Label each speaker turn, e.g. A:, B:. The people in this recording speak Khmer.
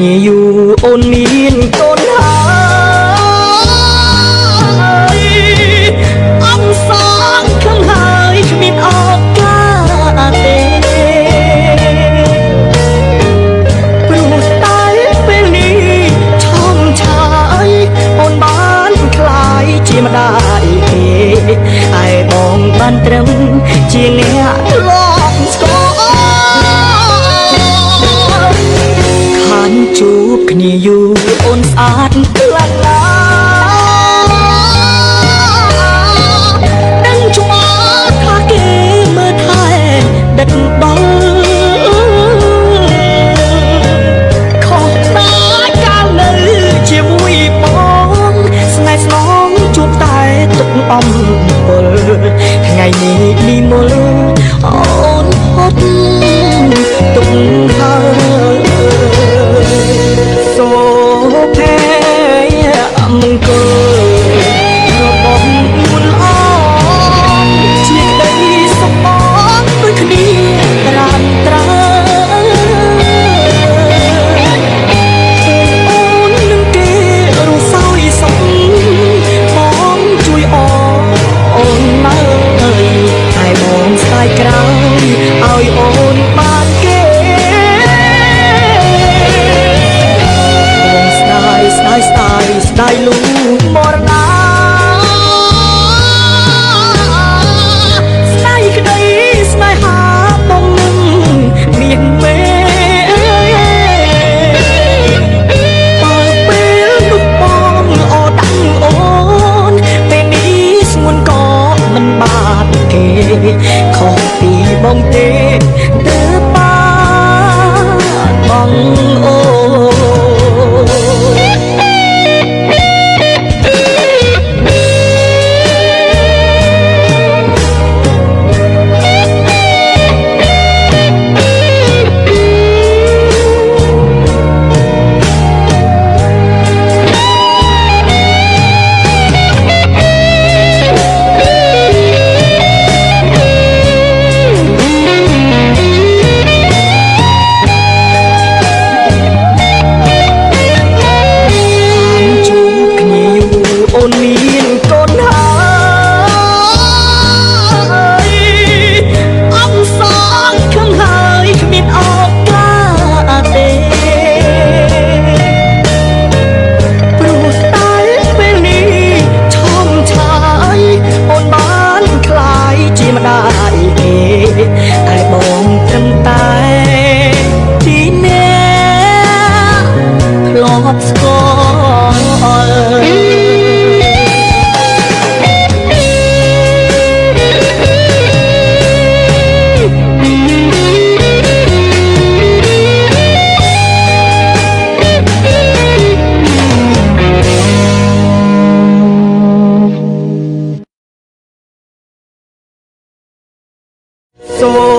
A: គ្នាយូរអូនមានកូនហើយអំសងខំហើយគ្មានឱកាសទេព្រោះតែពេលនេះឆោមឆាយអូនបានខ្លាយជាម្ដាយគេឯបងបានត្រឹមជាអ្នកធ្លាប់ស្គាល់ខានជួបគ្នាយូរអូនស្អាតខ្លាំងណាស់ដឹងច្បាស់ថាគេមើលថែដិតដល់ខុសតាកាលនៅជាមួយបងស្នេហ៍ស្នងជួបតែទុកអំពលថ្ងៃនេះនិមលអូនហត់ទុកហើយសូភ័យមង្គលរបស់មុនអងជាក្តីសុខបងដូចគ្នាត្រាំត្រើអូននឹងគេរស់សោយសុខបងជួយអូននៅតែបងស្ដាយក្រោយឲ្យអូនបានគេបងស្ដាយលូមរណាស្ដាយក្តីស្នេហាបងនឹងមានមេបើពេលនោះបងអដឹងអូនពេលនេះស្ងួនក៏មិនបានគេខុសពីបងទេទើបបានបងអូអូនមានកូនហើយអំសងខំហើយគ្មានឱកាសទេព្រោះតែពេលនេះឆោមឆាយអូនបានខ្លាយជាម្ដាយគេតែបងត្រឹមតែទីអ្នកធ្លាប់ស្គាល់សូ